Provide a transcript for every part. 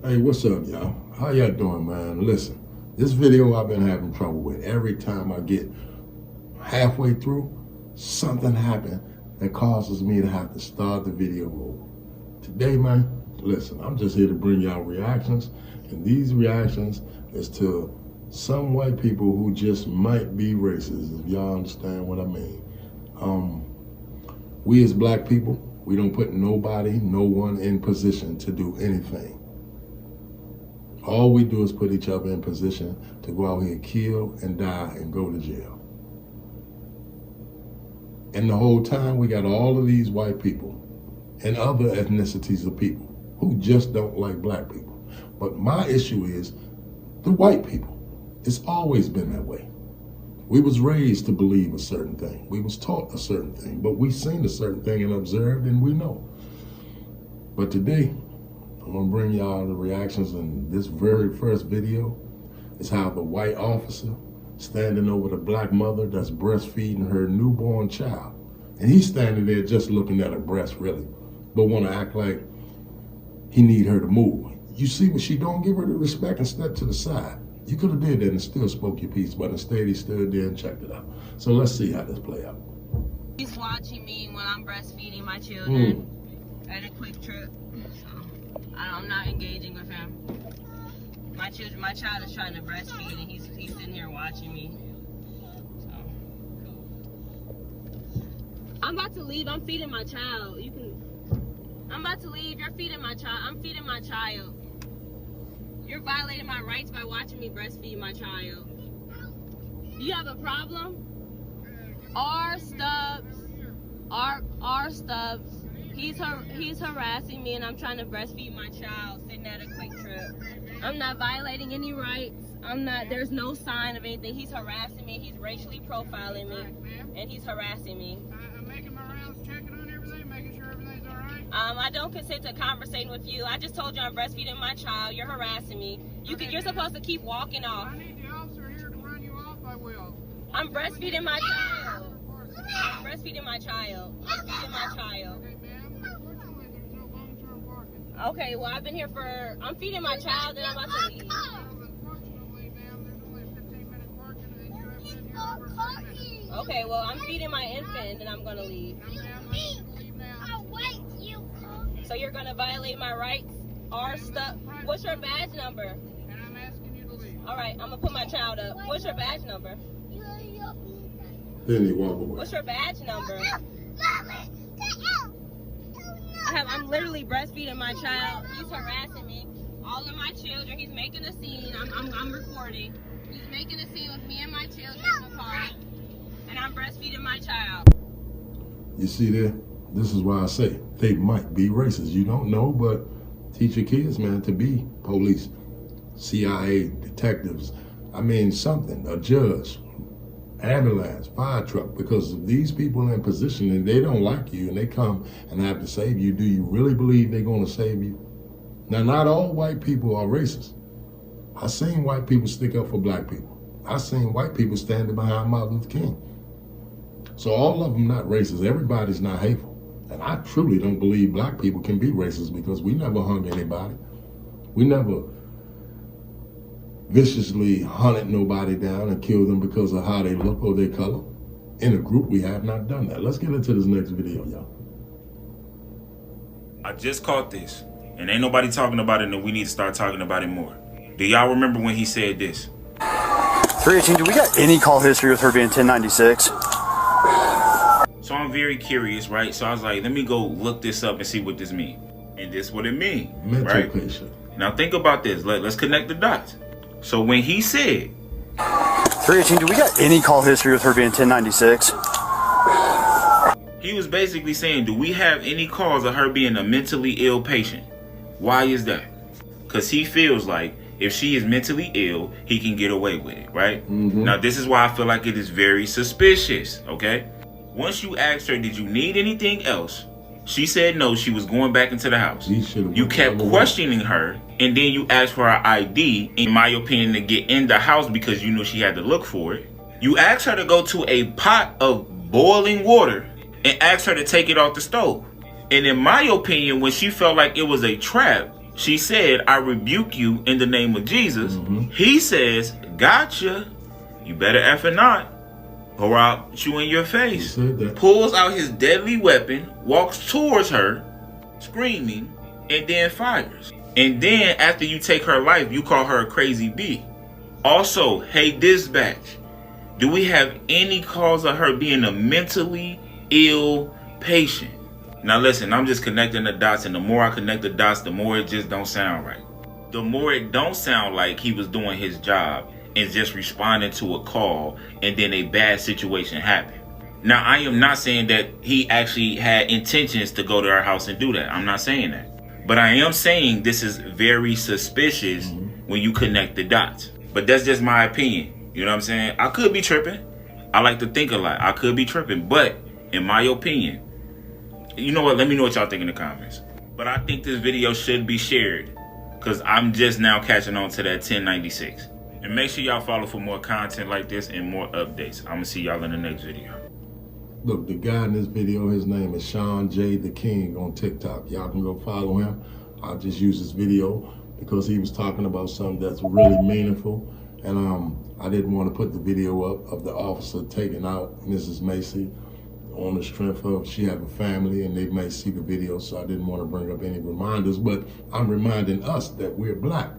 Hey, what's up, y'all? How y'all doing, man? Listen, this video I've been having trouble with. Every time I get halfway through, something happened that causes me to have to start the video over. Today, man, listen, I'm just here to bring y'all reactions, and these reactions is to some white people who just might be racist, if y'all understand what I mean. We as black people, we don't put no one in position to do anything. All we do is put each other in position to go out here, kill and die and go to jail. And the whole time we got all of these white people and other ethnicities of people who just don't like black people. But my issue is the white people. It's always been that way. We was raised to believe a certain thing. We was taught a certain thing, but we seen a certain thing and observed and we know. But today, I'm gonna bring y'all the reactions in this very first video. Is how the white officer standing over the black mother that's breastfeeding her newborn child. And he's standing there just looking at her breast really, but wanna act like he need her to move. You see what she don't? Give her the respect and step to the side. You could have did that and still spoke your piece, but instead he stood there and checked it out. So let's see how this play out. He's watching me when I'm breastfeeding my children at a quick trip. I'm not engaging with him. My child is trying to breastfeed, and he's sitting here watching me. So I'm about to leave. I'm feeding my child. I'm about to leave. You're feeding my child. I'm feeding my child. You're violating my rights by watching me breastfeed my child. Do you have a problem? R Stubbs. He's harassing me, and I'm trying to breastfeed my child sitting at a quick trip. I'm not violating any rights. There's no sign of anything. He's harassing me. He's racially profiling me, and he's harassing me. I'm making my rounds, checking on everything, making sure everything's all right. I don't consent to conversating with you. I just told you I'm breastfeeding my child. You're harassing me. You're supposed to keep walking off. I need the officer here to run you off. I will. I'm breastfeeding my child. I'm breastfeeding my child. I'm feeding my child. Okay, well, I'm feeding my child and I'm about to leave. Unfortunately, ma'am, there's only a 15-minute parking and then you have been here over 30 minutes. Okay, well, I'm feeding my infant and then I'm going to leave. So you're going to violate my rights? What's your badge number? And I'm asking you to leave. All right, I'm going to put my child up. What's your badge number? Then he walk away. What's your badge number? I'm literally breastfeeding my child. He's harassing me. All of my children. He's making a scene. I'm recording. He's making a scene with me and my children in the car. And I'm breastfeeding my child. You see there? This is why I say they might be racist. You don't know, but teach your kids, man, to be police, CIA, detectives. I mean, something, a judge, ambulance, fire truck, because if these people in position and they don't like you and they come and have to save you, do you really believe they're going to save you? Now, not all white people are racist. I seen white people stick up for black people. I seen white people standing behind Martin Luther King. So all of them not racist. Everybody's not hateful. And I truly don't believe black people can be racist because we never hung anybody. We never viciously hunted nobody down and killed them because of how they look or their color. In a group, we have not done that. Let's get into this next video, y'all. I just caught this, and ain't nobody talking about it, and we need to start talking about it more. Do y'all remember when he said this? 318, do we got any call history with her being 1096? So I'm very curious, right? So I was like, let me go look this up and see what this means. And this what it means, right? Patient. Now think about this. Let's connect the dots. So when he said 318, do we got any call history with her being 1096? He was basically saying, do we have any cause of her being a mentally ill patient? Why is that? Because he feels like if she is mentally ill, he can get away with it, right? Now this is why I feel like it is very suspicious, okay? Once you asked her, did you need anything else? She said no, she was going back into the house. You kept questioning her, and then you asked for her ID, in my opinion, to get in the house because you knew she had to look for it. You asked her to go to a pot of boiling water and asked her to take it off the stove. And in my opinion, when she felt like it was a trap, She said, I rebuke you in the name of Jesus. He says, gotcha. You better effing not, or I'll shoot you in your face. Pulls out his deadly weapon, walks towards her, screaming, and then fires. And then after you take her life, you call her a crazy bee. Also, hey dispatch, do we have any cause of her being a mentally ill patient? Now listen, I'm just connecting the dots, and the more I connect the dots, the more it just don't sound right. The more it don't sound like he was doing his job and just responding to a call and then a bad situation happened. Now, I am not saying that he actually had intentions to go to her house and do that. I'm not saying that. But I am saying this is very suspicious when you connect the dots. But that's just my opinion. You know what I'm saying? I could be tripping. I like to think a lot. I could be tripping. But in my opinion, you know what? Let me know what y'all think in the comments. But I think this video should be shared because I'm just now catching on to that 1096. And make sure y'all follow for more content like this and more updates. I'm going to see y'all in the next video. Look, the guy in this video, his name is Sean J. the King on TikTok. Y'all can go follow him. I just used this video because he was talking about something that's really meaningful. And I didn't want to put the video up of the officer taking out Mrs. Macy on the strength of she have a family and they may see the video, so I didn't want to bring up any reminders. But I'm reminding us that we're black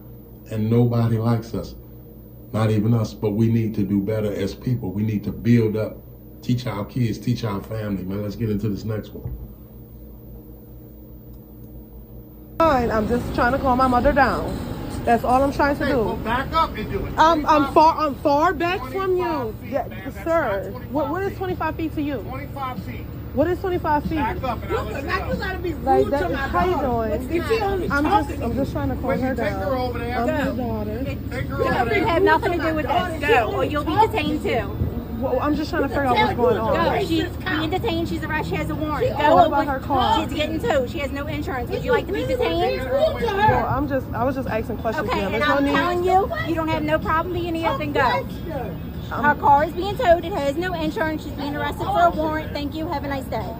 and nobody likes us. Not even us, but we need to do better as people. We need to build up, teach our kids, teach our family. Man, let's get into this next one. Fine, I'm just trying to calm my mother down. That's all I'm trying to do. Well, back up and do it. I'm far back from you. Feet, Yeah, ma'am. That's sir. not 25 What is feet. 25 feet to you? 25 feet. What is 25 feet? Back up and I'll let you know. gotta be rude Like to that, my how you daughter. doing? If she only I'm just trying to calm When her you take down. her over there, I'm your daughter. take her over You there. have nothing to do with this. Go, or you'll be detained too. Well, I'm just trying to figure out what's going Go. on. She's being detained. She's arrested. She has a warrant. What Go. about her car? She's getting towed. She has no insurance. Would you like to be detained? Well, I was just asking questions. Okay, ma'am. and There's no I'm need. telling you, you don't have no problem being here, then go. Her car is being towed. It has no insurance. She's being arrested for a warrant. Thank you. Have a nice day.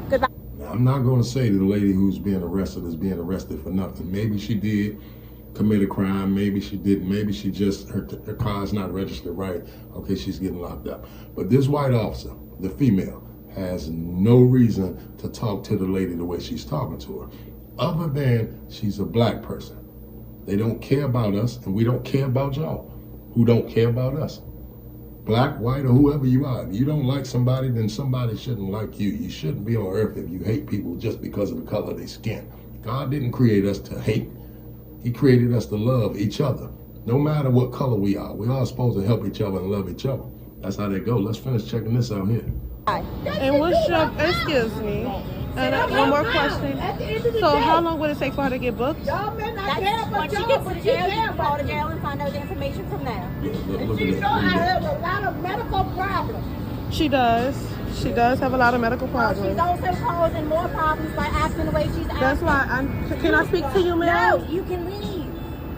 Goodbye. Now, I'm not going to say the lady who's being arrested is being arrested for nothing. Maybe she did commit a crime. Maybe she didn't. Maybe she just, her car's not registered right. Okay, she's getting locked up. But this white officer, the female, has no reason to talk to the lady the way she's talking to her, other than she's a black person. They don't care about us, and we don't care about y'all who don't care about us. Black, white, or whoever you are. If you don't like somebody, then somebody shouldn't like you. You shouldn't be on earth if you hate people just because of the color of their skin. God didn't create us to hate. He created us to love each other. No matter what color we are, we're all supposed to help each other and love each other. That's how they go. Let's finish checking this out here. And what's your, excuse me, and one more question. So how long would it take for her to get booked? Y'all may not care, That's, but once she y'all gets but to she jail, you care can call the about jail and find out the information from there. Yeah, look She at know I that. have a lot of medical problems. She does. She does have a lot of medical She's problems. also causing more problems by acting the way she's acting. That's why can I speak to you, No, ma'am? you can leave.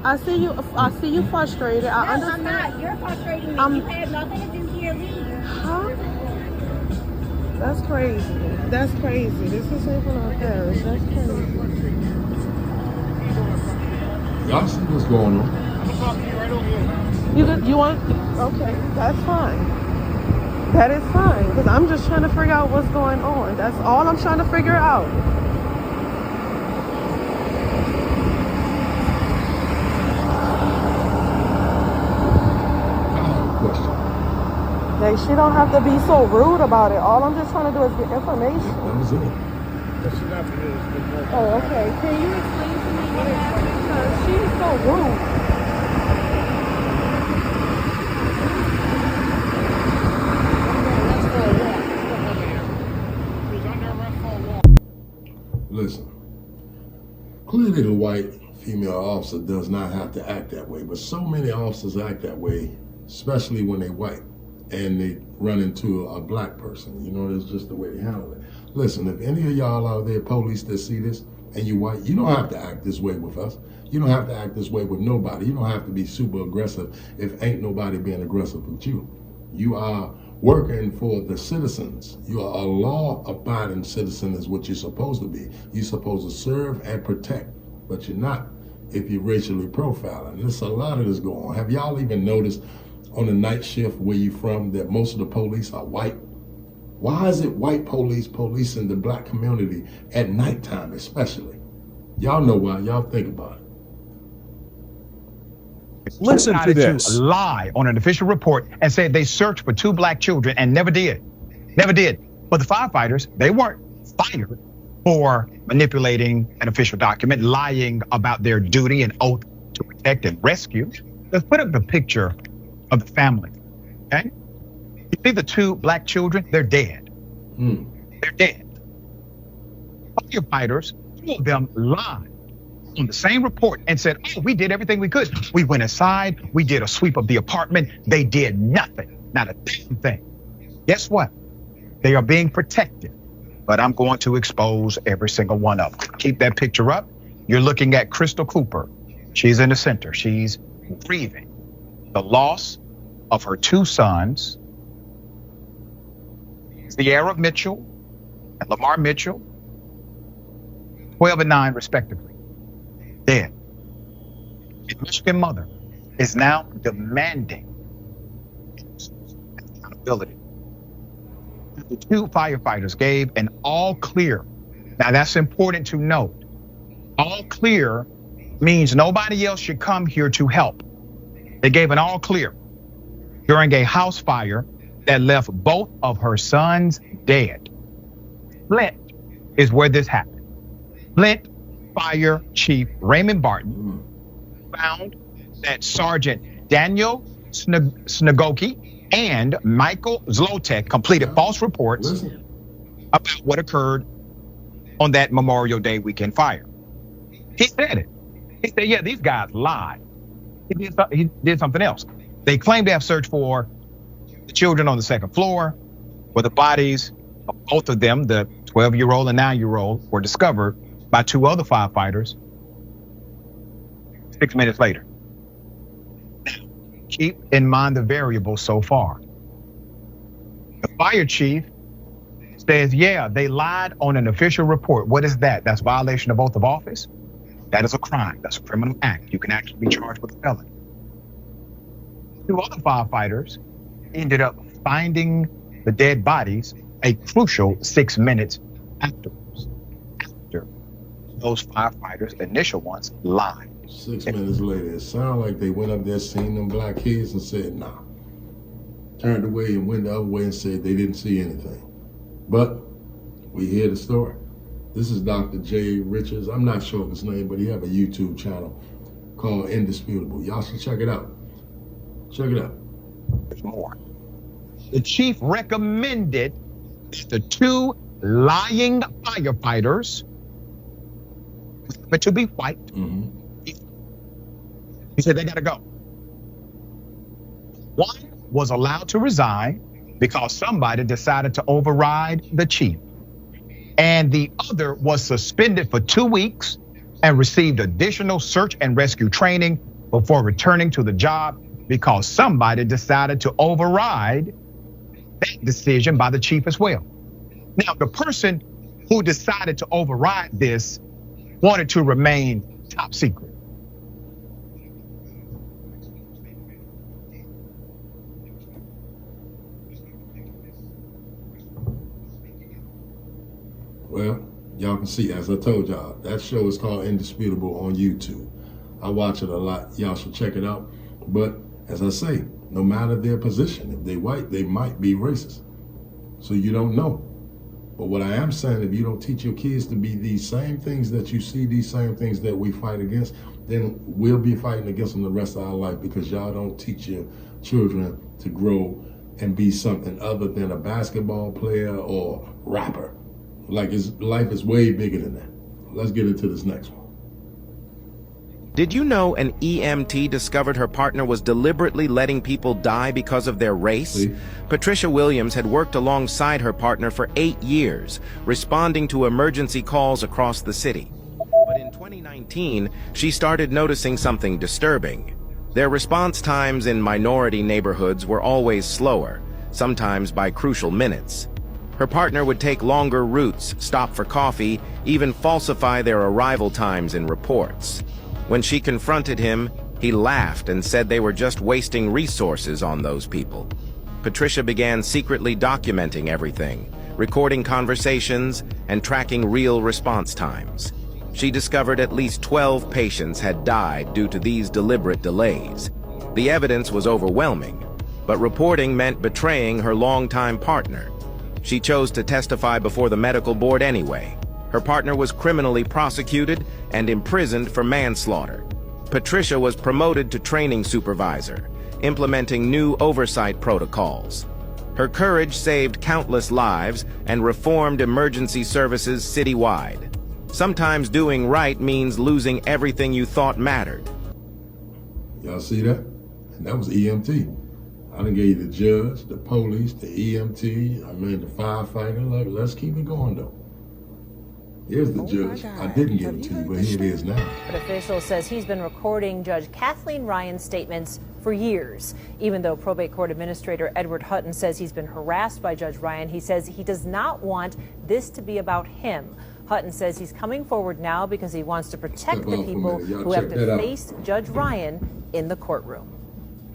I see you frustrated. I No, I'm understand. not. You're frustrating me. You have nothing to do here. Leave. Huh? That's crazy. That's crazy. This is something on Paris. That's crazy. Y'all see what's going on? I'm gonna talk to you right over here. You want? Okay, that's fine. That is fine because I'm just trying to figure out what's going on. That's all I'm trying to figure out. I have a question. Like, she don't have to be so rude about it. All I'm just trying to do is get information. That was it. Oh, okay. Can you explain to me what happened? Because she's so rude. She was under arrest for a walk. Listen, clearly the white female officer does not have to act that way, but so many officers act that way, especially when they're white and they run into a black person. You know, that's just the way they handle it. Listen, if any of y'all out there, police that see this, and you white, you don't have to act this way with us. You don't have to act this way with nobody. You don't have to be super aggressive if ain't nobody being aggressive with you. You are working for the citizens. You are a law-abiding citizen is what you're supposed to be. You're supposed to serve and protect, but you're not if you're racially profiling. There's a lot of this going on. Have y'all even noticed on the night shift where you from that most of the police are white? Why is it white police policing the black community at nighttime especially? Y'all know why. Y'all think about it. Listen to this. Lie on an official report and said they searched for 2 black children and never did. Never did. But the firefighters, they weren't fired for manipulating an official document, lying about their duty and oath to protect and rescue. Let's put up the picture of the family, okay? You see the 2 black children? They're dead. They're dead. Firefighters, 2 of them lied on the same report and said, oh, we did everything we could. We went inside, we did a sweep of the apartment. They did nothing, not a damn thing. Guess what? They are being protected, but I'm going to expose every single one of them. Keep that picture up. You're looking at Crystal Cooper. She's in the center. She's grieving the loss of her 2 sons, Sierra Mitchell and Lamar Mitchell, 12 and 9 respectively, dead. The Michigan mother is now demanding accountability. The 2 firefighters gave an all clear. Now that's important to note. All clear means nobody else should come here to help. They gave an all clear during a house fire that left both of her sons dead. Flint is where this happened. Flint Fire Chief Raymond Barton found that Sergeant Daniel Snagoki and Michael Zlotek completed false reports about what occurred on that Memorial Day weekend fire. He said it. He said, yeah, these guys lied. He did something else. They claimed to have searched for the children on the 2nd floor, where the bodies of both of them, the 12-year-old and 9-year-old, were discovered by 2 other firefighters 6 minutes later. Now, keep in mind the variables so far. The fire chief says, yeah, they lied on an official report. What is that? That's violation of oath of office. That is a crime. That's a criminal act. You can actually be charged with a felony. 2 other firefighters ended up finding the dead bodies a crucial 6 minutes afterwards. After those firefighters, the initial ones, lied. 6 minutes later, it sounded like they went up there, seen them black kids and said, nah. Turned away and went the other way and said they didn't see anything. But we hear the story. This is Dr. J. Richards. I'm not sure of his name, but he have a YouTube channel called Indisputable. Y'all should check it out. Check it out. There's more. The chief recommended that the 2 lying firefighters, but to be white, he said they gotta go. One was allowed to resign because somebody decided to override the chief. And the other was suspended for 2 weeks and received additional search and rescue training before returning to the job because somebody decided to override that decision by the chief as well. Now, the person who decided to override this wanted to remain top secret. Well, y'all can see, as I told y'all, that show is called Indisputable on YouTube. I watch it a lot. Y'all should check it out. But as I say, no matter their position, if they white, they might be racist. So you don't know. But what I am saying, if you don't teach your kids to be these same things that you see, these same things that we fight against, then we'll be fighting against them the rest of our life because y'all don't teach your children to grow and be something other than a basketball player or rapper. Like his life is way bigger than that. Let's get into this next one. Did you know an EMT discovered her partner was deliberately letting people die because of their race? See? Patricia Williams had worked alongside her partner for 8 years, responding to emergency calls across the city. But in 2019, she started noticing something disturbing. Their response times in minority neighborhoods were always slower. sometimes by crucial minutes. Her partner would take longer routes, stop for coffee, even falsify their arrival times in reports. When she confronted him, he laughed and said they were just wasting resources on those people. Patricia began secretly documenting everything, recording conversations and tracking real response times. She discovered at least 12 patients had died due to these deliberate delays. The evidence was overwhelming, but reporting meant betraying her longtime partner. She chose to testify before the medical board anyway. Her partner was criminally prosecuted and imprisoned for manslaughter. Patricia was promoted to training supervisor, implementing new oversight protocols. Her courage saved countless lives and reformed emergency services citywide. Sometimes doing right means losing everything you thought mattered. Y'all see that? And that was EMT. I done gave you the judge, the police, the EMT, I mean the firefighter. Look, let's keep it going though. Here's the judge. I didn't give it to you, but here it is now. But official says he's been recording Judge Kathleen Ryan's statements for years. Even though probate court administrator Edward Hutton says he's been harassed by Judge Ryan, he says he does not want this to be about him. Hutton says he's coming forward now because he wants to protect the people who have to face Judge Ryan in the courtroom.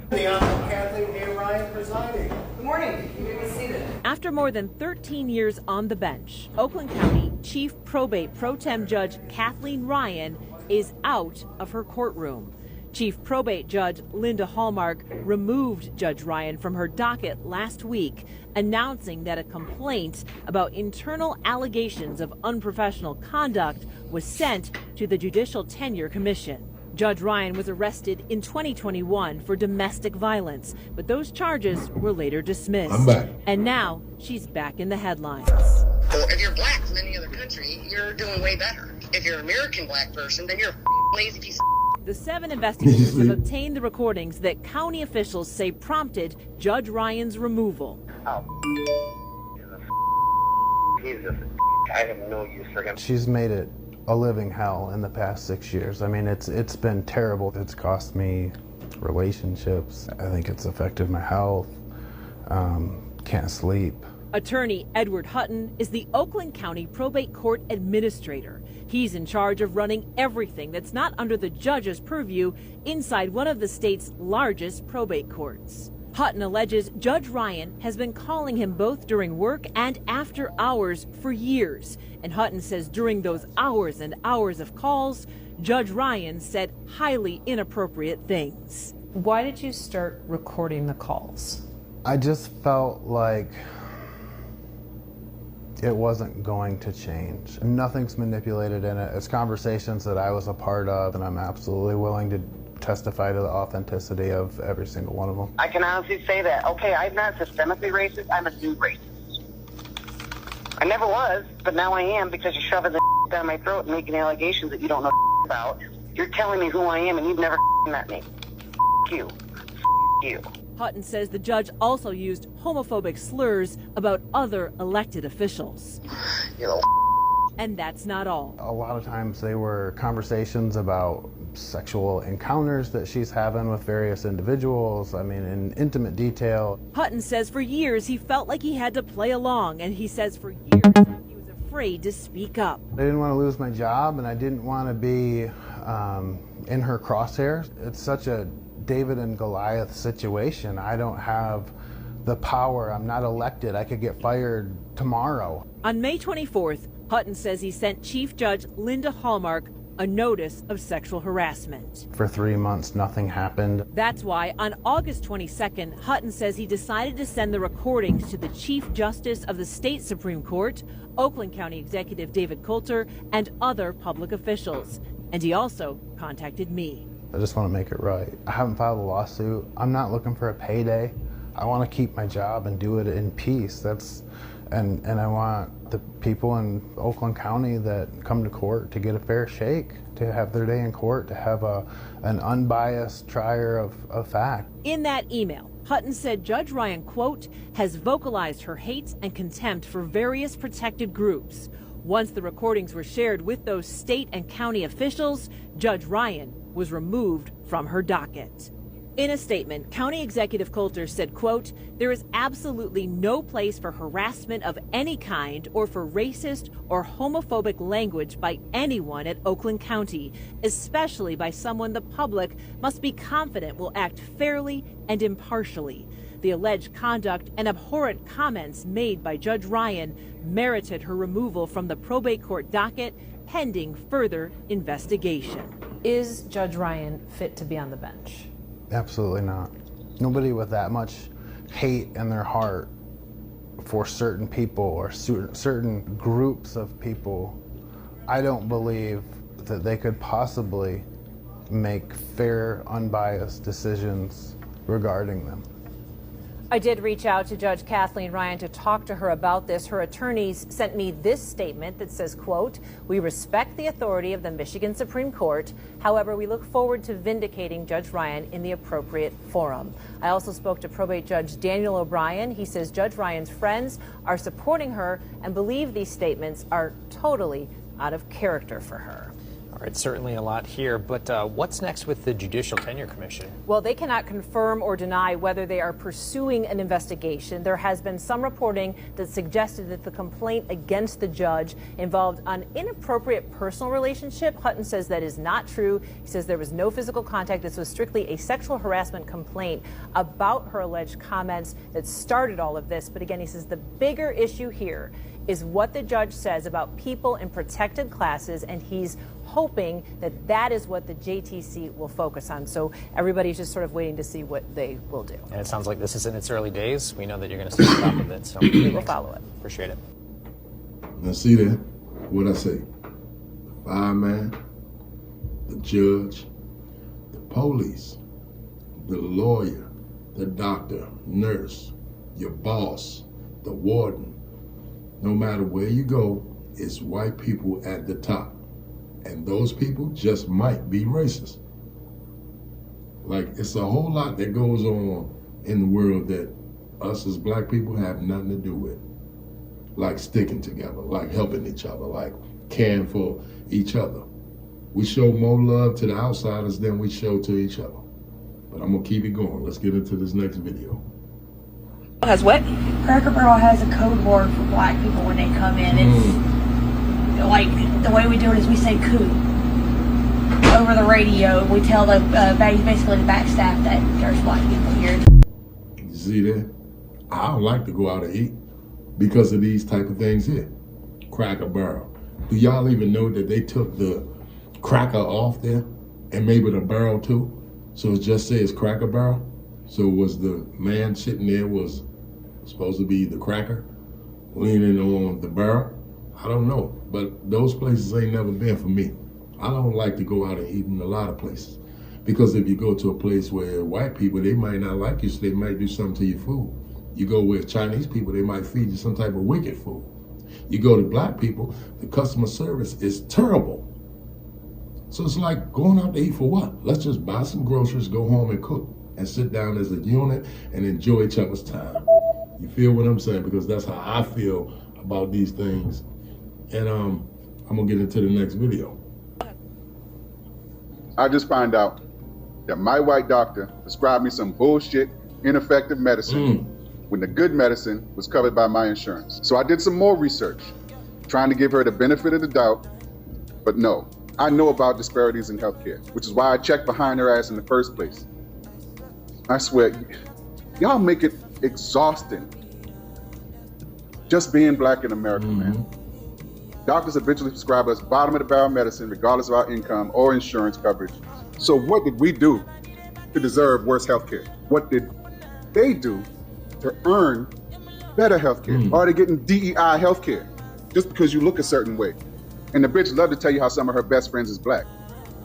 The Honorable Kathleen A. Ryan presiding. Good morning. You may be seated. After more than 13 years on the bench, Oakland County Chief Probate Pro Tem Judge Kathleen Ryan is out of her courtroom. Chief Probate Judge Linda Hallmark removed Judge Ryan from her docket last week, announcing that a complaint about internal allegations of unprofessional conduct was sent to the Judicial Tenure Commission. Judge Ryan was arrested in 2021 for domestic violence, but those charges were later dismissed. I'm back. And now she's back in the headlines. Well, if you're black from any other country, you're doing way better. If you're an American black person, then you're a lazy piece of The 7 investigators have obtained the recordings that county officials say prompted Judge Ryan's removal. I have no use for him. She's made it a living hell in the past 6 years. I mean, it's been terrible. It's cost me relationships. I think it's affected my health. Can't sleep. Attorney Edward Hutton is the Oakland County Probate Court Administrator. He's in charge of running everything that's not under the judge's purview inside one of the state's largest probate courts. Hutton alleges Judge Ryan has been calling him both during work and after hours for years. And Hutton says during those hours and hours of calls, Judge Ryan said highly inappropriate things. Why did you start recording the calls? I just felt like it wasn't going to change. Nothing's manipulated in it. It's conversations that I was a part of, and I'm absolutely willing to testify to the authenticity of every single one of them. I can honestly say that, okay, I'm not systemically racist, I'm a new racist. I never was, but now I am because you're shoving the down my throat and making allegations that you don't know about. You're telling me who I am and you've never met me. You. You. Hutton says the judge also used homophobic slurs about other elected officials. You know. And that's not all. A lot of times they were conversations about sexual encounters that she's having with various individuals, I mean, in intimate detail. Hutton says for years he felt like he had to play along, and he says for years he was afraid to speak up. I didn't want to lose my job, and I didn't want to be in her crosshairs. It's such a David and Goliath situation. I don't have the power. I'm not elected. I could get fired tomorrow. On May 24th, Hutton says he sent Chief Judge Linda Hallmark a notice of sexual harassment. For 3 months, nothing happened. That's why on August 22nd, Hutton says he decided to send the recordings to the Chief Justice of the State Supreme Court, Oakland County Executive David Coulter, and other public officials. And he also contacted me. I just want to make it right. I haven't filed a lawsuit. I'm not looking for a payday. I want to keep my job and do it in peace. And I want the people in Oakland County that come to court to get a fair shake, to have their day in court, to have an unbiased trier of fact. In that email, Hutton said Judge Ryan, quote, has vocalized her hate and contempt for various protected groups. Once the recordings were shared with those state and county officials, Judge Ryan was removed from her docket. In a statement, County Executive Coulter said, quote, "There is absolutely no place for harassment of any kind or for racist or homophobic language by anyone at Oakland County, especially by someone the public must be confident will act fairly and impartially. The alleged conduct and abhorrent comments made by Judge Ryan merited her removal from the probate court docket pending further investigation." Is Judge Ryan fit to be on the bench? Absolutely not. Nobody with that much hate in their heart for certain people or certain groups of people, I don't believe that they could possibly make fair, unbiased decisions regarding them. I did reach out to Judge Kathleen Ryan to talk to her about this. Her attorneys sent me this statement that says, quote, "We respect the authority of the Michigan Supreme Court. However, we look forward to vindicating Judge Ryan in the appropriate forum." I also spoke to probate judge Daniel O'Brien. He says Judge Ryan's friends are supporting her and believe these statements are totally out of character for her. All right, certainly a lot here, but what's next with the Judicial Tenure Commission? Well, they cannot confirm or deny whether they are pursuing an investigation. There has been some reporting that suggested that the complaint against the judge involved an inappropriate personal relationship. Hutton says that is not true. He says there was no physical contact. This was strictly a sexual harassment complaint about her alleged comments that started all of this. But again, he says the bigger issue here is what the judge says about people in protected classes, and he's hoping that that is what the JTC will focus on. So everybody's just sort of waiting to see what they will do. And it sounds like this is in its early days. We know that you're going to stay on top of it, so we'll follow it. Appreciate it. Now see that? What I say? The fireman, the judge, the police, the lawyer, the doctor, nurse, your boss, the warden. No matter where you go, it's white people at the top. And those people just might be racist. Like, it's a whole lot that goes on in the world that us as black people have nothing to do with. Like sticking together, like helping each other, like caring for each other. We show more love to the outsiders than we show to each other. But I'm gonna keep it going. Let's get into this next video. Has what? Cracker Barrel has a code word for black people when they come in. It's like, the way we do it is we say "coup" over the radio. We tell the basically the back staff that there's black people here. You see that? I don't like to go out and eat because of these type of things here. Cracker Barrel. Do y'all even know that they took the cracker off there and maybe the barrel too? So it just says Cracker Barrel. So was the man sitting there was supposed to be the cracker leaning on the barrel? I don't know, but those places ain't never been for me. I don't like to go out and eat in a lot of places because if you go to a place where white people, they might not like you, so they might do something to your food. You go with Chinese people, they might feed you some type of wicked food. You go to black people, the customer service is terrible. So it's like going out to eat for what? Let's just buy some groceries, go home and cook, and sit down as a unit and enjoy each other's time. You feel what I'm saying? Because that's how I feel about these things. And I'm gonna get into the next video. I just find out that my white doctor prescribed me some bullshit, ineffective medicine when the good medicine was covered by my insurance. So I did some more research, trying to give her the benefit of the doubt, but no, I know about disparities in healthcare, which is why I checked behind her ass in the first place. I swear, y'all make it exhausting just being black in America, man. Doctors habitually prescribe us bottom of the barrel medicine regardless of our income or insurance coverage. So what did we do to deserve worse healthcare? What did they do to earn better healthcare? Or are they getting DEI healthcare just because you look a certain way? And the bitch love to tell you how some of her best friends is black.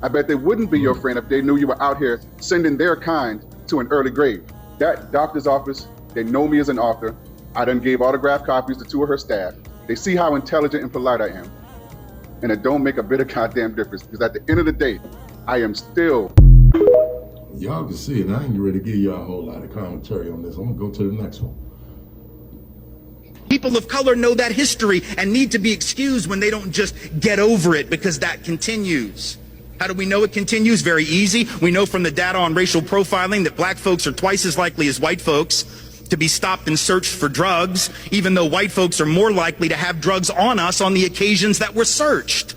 I bet they wouldn't be your friend if they knew you were out here sending their kind to an early grave. That doctor's office, they know me as an author. I done gave autographed copies to 2 of her staff. They see how intelligent and polite I am. And it don't make a bit of goddamn difference because at the end of the day, I am still. Y'all can see it. I ain't ready to give y'all a whole lot of commentary on this. I'm gonna go to the next one. People of color know that history and need to be excused when they don't just get over it because that continues. How do we know it continues? Very easy. We know from the data on racial profiling that black folks are twice as likely as white folks to be stopped and searched for drugs, even though white folks are more likely to have drugs on us on the occasions that we're searched.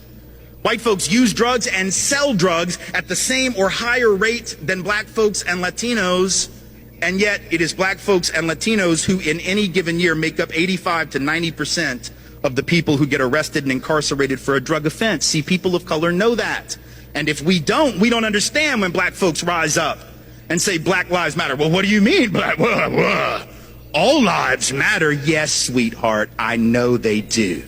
White folks use drugs and sell drugs at the same or higher rate than black folks and Latinos, and yet it is black folks and Latinos who in any given year make up 85 to 90% of the people who get arrested and incarcerated for a drug offense. See, people of color know that. And if we don't understand when black folks rise up and say Black Lives Matter. Well, what do you mean, black? All lives matter. Yes, sweetheart, I know they do.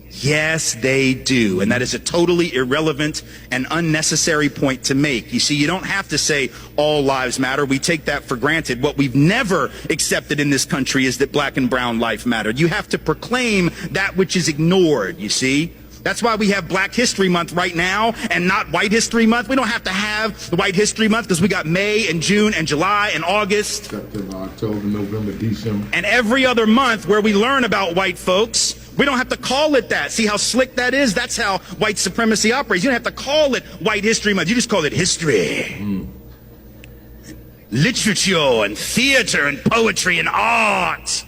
Yes, they do. And that is a totally irrelevant and unnecessary point to make. You see, you don't have to say all lives matter. We take that for granted. What we've never accepted in this country is that black and brown life matter. You have to proclaim that which is ignored, you see. That's why we have Black History Month right now and not White History Month. We don't have to have the White History Month because we got May and June and July and August. September, October, November, December. And every other month where we learn about white folks. We don't have to call it that. See how slick that is? That's how white supremacy operates. You don't have to call it White History Month. You just call it history. Literature and theater and poetry and art.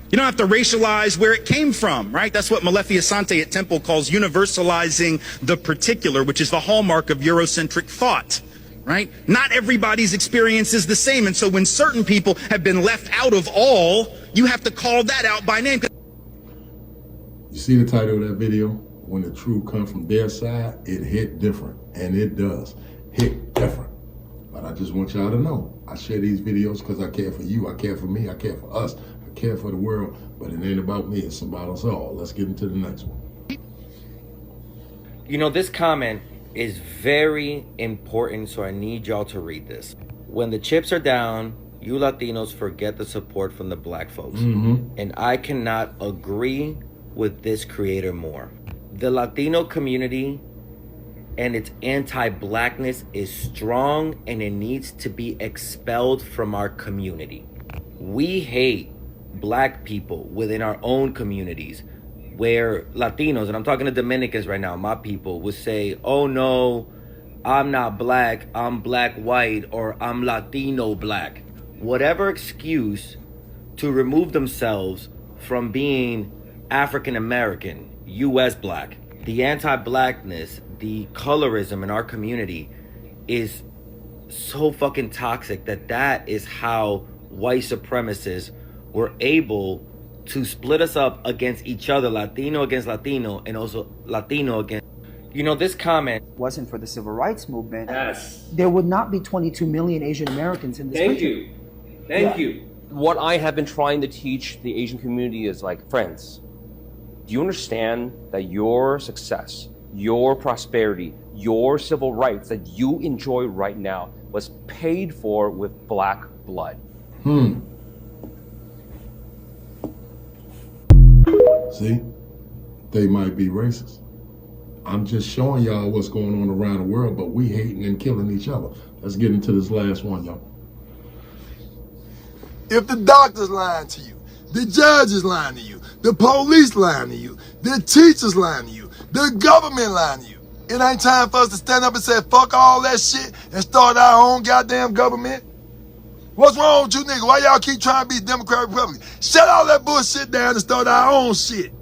You don't have to racialize where it came from, right? That's what Malefi Asante at Temple calls universalizing the particular, which is the hallmark of Eurocentric thought, right? Not everybody's experience is the same. And so when certain people have been left out of all, you have to call that out by name. You see the title of that video? When the truth comes from their side, it hit different. And it does hit different. But I just want y'all to know, I share these videos because I care for you, I care for me, I care for us, I care for the world, but it ain't about me, it's about us all. Let's get into the next one. You know, this comment is very important, so I need y'all to read this. When the chips are down, you Latinos forget the support from the black folks. And I cannot agree with this creator more. The Latino community and its anti-blackness is strong and it needs to be expelled from our community. We hate black people within our own communities where Latinos, and I'm talking to Dominicans right now, my people, would say, oh no, I'm not black, I'm black white, or I'm Latino black. Whatever excuse to remove themselves from being African American, US black. The anti-blackness, the colorism in our community is so fucking toxic that is how white supremacists were able to split us up against each other, Latino against Latino, and also Latino against... You know, this comment... wasn't for the civil rights movement, yes, there would not be 22 million Asian Americans in this country. Thank you. What I have been trying to teach the Asian community is like, friends, do you understand that your success, your prosperity, your civil rights that you enjoy right now was paid for with black blood? See, they might be racist. I'm just showing y'all what's going on around the world, but we hating and killing each other. Let's get into this last one, y'all. If the doctor's lying to you, the judge is lying to you, the police lying to you, the teachers lying to you, the government lying to you, it ain't time for us to stand up and say, fuck all that shit and start our own goddamn government? What's wrong with you niggas? Why y'all keep trying to be Democrat, Republican? Shut all that bullshit down and start our own shit.